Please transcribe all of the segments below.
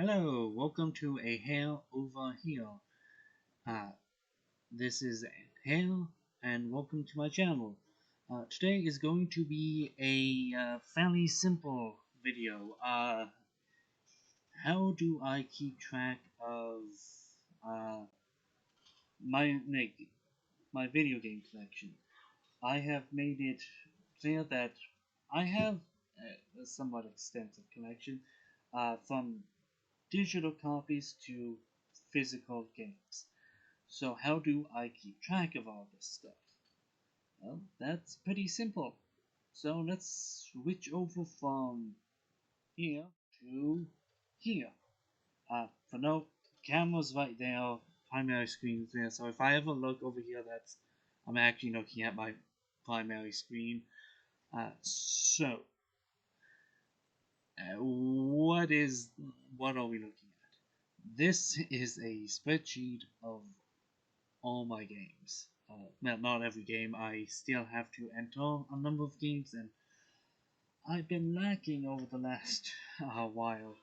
Hello, welcome to A Hail Over Here. Uh, this is Hail, and welcome to my channel. Today is going to be a fairly simple video. How do I keep track of uh, my my video game collection? I have made it clear that I have a somewhat extensive collection, from digital copies to physical games. So how do I keep track of all this stuff? Well, that's pretty simple. So let's switch over from here to here. For now, camera's right there, primary screen's there. So if I ever look over here, I'm actually looking at my primary screen. So what are we looking at? This is a spreadsheet of all my games. Well, not every game. I still have to enter a number of games, and I've been lacking over the last while.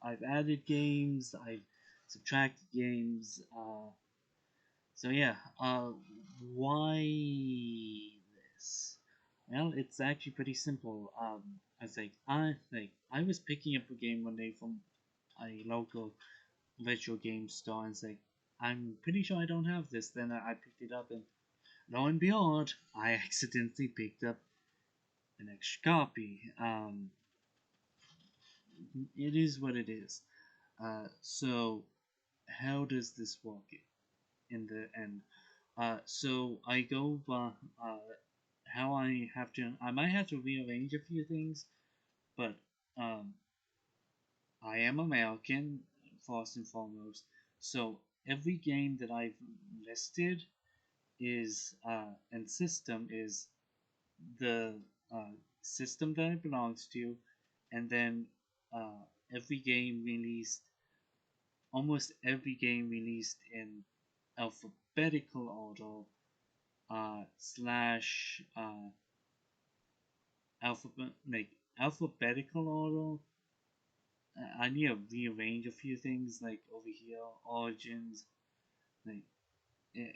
I've added games, I've subtracted games. So yeah, why this? Well, it's actually pretty simple. I was picking up a game one day from a local virtual game store, and it's like, I'm pretty sure I don't have this. Then I picked it up, and lo and behold, I accidentally picked up an extra copy. It is what it is. So, how does this work in the end? So I go by how I have to. I might have to rearrange a few things, but um, I am American first and foremost. So every game that I've listed is and system is the uh, system that it belongs to, and then uh, every game released, almost every game released in alphabetical order, slash alphabetical order. I need to rearrange a few things like over here, origins, like eh,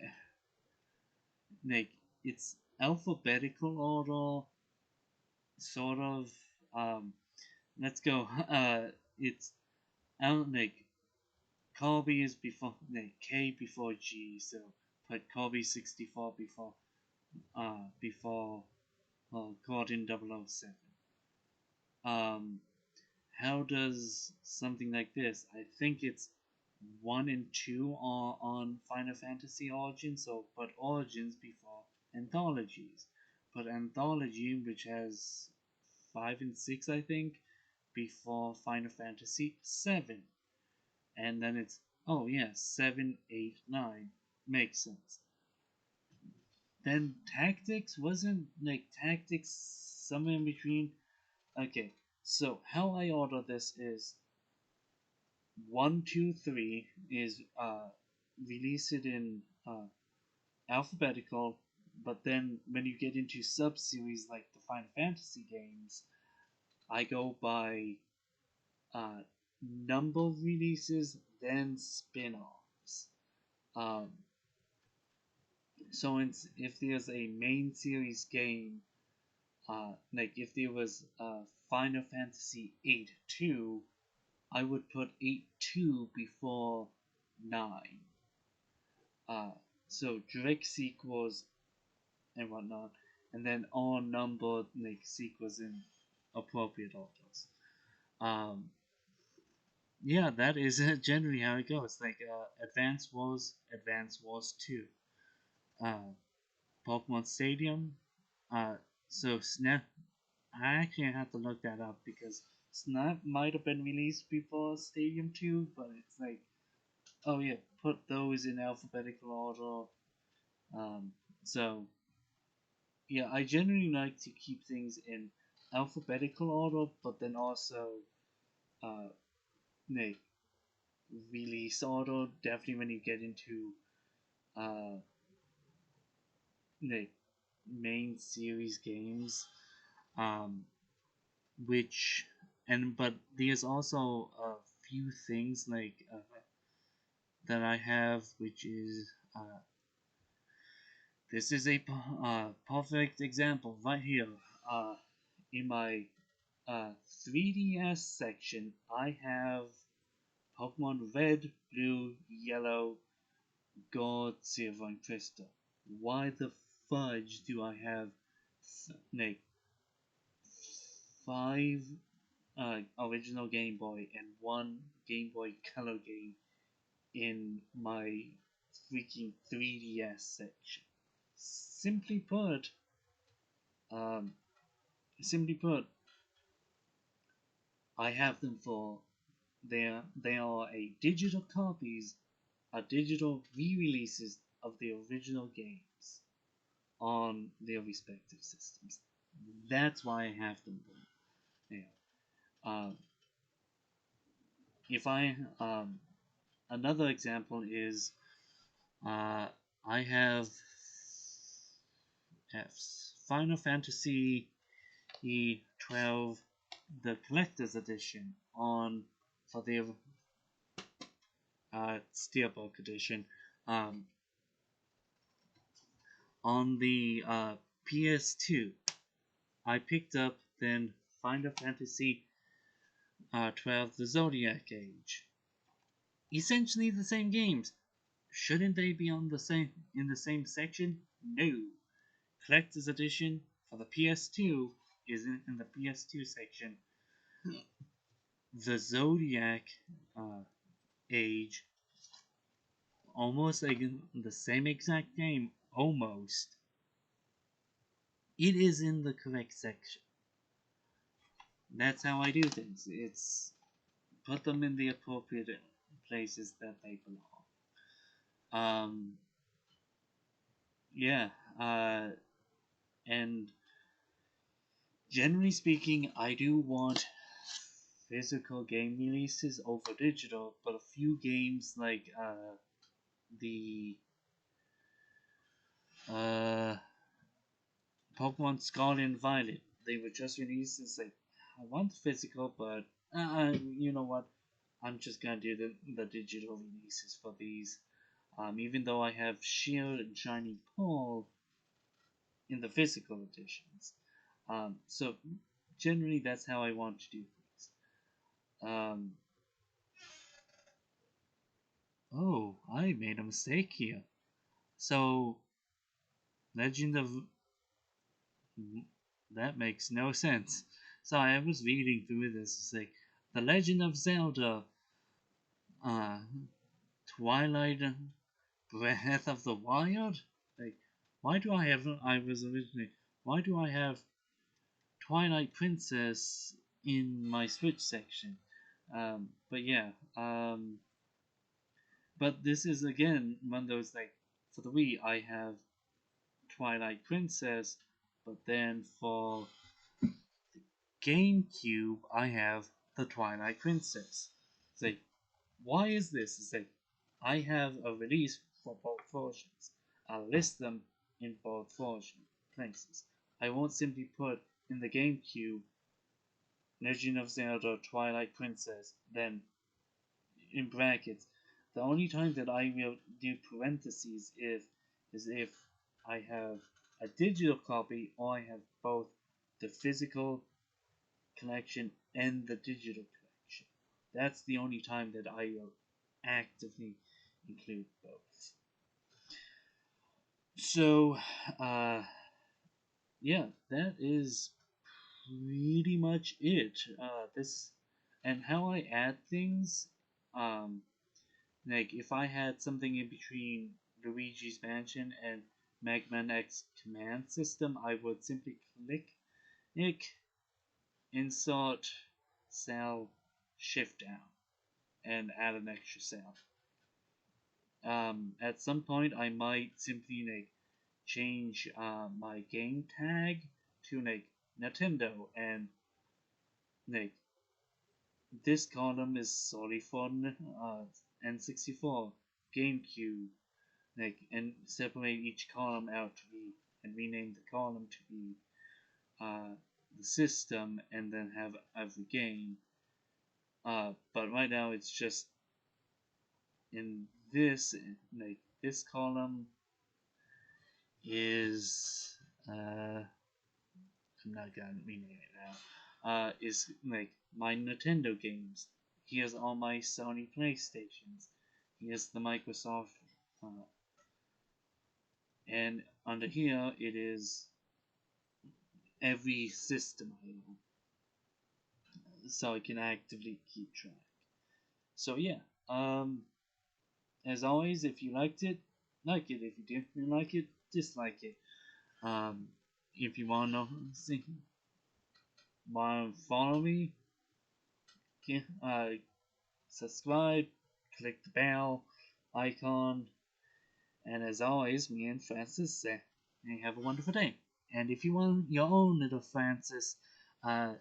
like it's alphabetical order, sort of. Um, let's go. It's like Colby is before like K before G, so put Colby 64 before Gordon 007. Um, how does something like this? I think it's 1 and 2 are on Final Fantasy Origins, so put Origins before Anthologies. Put Anthology, which has 5 and 6, I think, before Final Fantasy 7. And then it's, oh yeah, 7, 8, 9. Makes sense. Then Tactics wasn't like Tactics somewhere in between. Okay, so how I order this is 1, 2, 3 is release it in alphabetical, but then when you get into sub series like the Final Fantasy games, I go by uh, number of releases, then spin offs. Um, so if there's a main series game, like if there was Final Fantasy 8-2, I would put 8-2 before 9. Uh, so direct sequels and whatnot, and then all numbered like sequels in appropriate orders. Um, yeah, that is generally how it goes. Like Advance Wars 2, uh, Pokemon Stadium. Uh, so Snap. I actually have to look that up because Snap might have been released before Stadium 2, but it's like, oh yeah, put those in alphabetical order. So yeah, I generally like to keep things in alphabetical order, but then also uh, like release order. Definitely when you get into uh, like main series games, um, which but there's also a few things like that I have, which is this is a perfect example right here. In my 3DS section, I have Pokemon Red, Blue, Yellow, Gold, Silver, and Crystal. Why the fudge do I have like 5 original Game Boy and 1 Game Boy Color game in my freaking 3DS section? Simply put, um, simply put, I have them for they are a digital copies, are digital re-releases of the original games on their respective systems. That's why I have them there. Yeah. If I another example is I have Final Fantasy E12, the collector's edition on for the Steelbook edition um, on the PS2. I picked up then Final Fantasy 12, the Zodiac Age. Essentially the same games. Shouldn't they be on the same in the same section? No. Collector's edition for the PS2 is in the PS2 section. The Zodiac Age, almost like the same exact game, almost. It is in the correct section. That's how I do things. It's put them in the appropriate places that they belong. Yeah, and generally speaking, I do want physical game releases over digital, but a few games like the uh, Pokemon Scarlet and Violet, they were just released. It's like I want physical, but you know what? I'm just gonna do the digital releases for these. Even though I have Shield and Shining Pearl in the physical editions. So generally, that's how I want to do things. Um, oh, I made a mistake here. So Legend of that makes no sense. So I was reading through this. It's like the Legend of Zelda, uh, Twilight, Breath of the Wild. Like, why do I have? I was originally. Why do I have Twilight Princess in my Switch section? But yeah. But this is again one of those like for the Wii I have Twilight Princess, but then for GameCube, I have the Twilight Princess. It's like, why is this? It's like, I have a release for both versions. I'll list them in both version places. I won't simply put in the GameCube Legend of Zelda Twilight Princess, then in brackets. The only time that I will do parentheses is if I have a digital copy or I have both the physical collection and the digital collection. That's the only time that I will actively include both. So, yeah, that is pretty much it. This and how I add things. Um, like if I had something in between Luigi's Mansion and Mega Man X Command System, I would simply click insert cell shift down and add an extra cell. At some point, I might simply change my game tag to Nintendo, and like this column is solely for N64, GameCube, and separate each column out to be and rename the column to be uh, the system, and then have every game. But right now it's just in this, like this column is I'm not gonna rename it now. Is like my Nintendo games. Here's all my Sony PlayStations. Here's the Microsoft, uh, and under here it is every system I own, so I can actively keep track. So yeah, as always, if you liked it, like it. If you didn't like it, dislike it. Um, if you wanna follow me, subscribe, click the bell icon, and as always, me and Francis say, hey, have a wonderful day. And if you want your own little Francis, uh,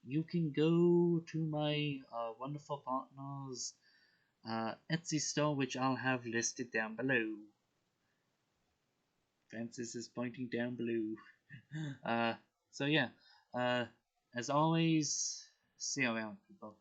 you can go to my wonderful partner's Etsy store, which I'll have listed down below. Francis is pointing down below. uh, so yeah, uh, as always, see you around, people.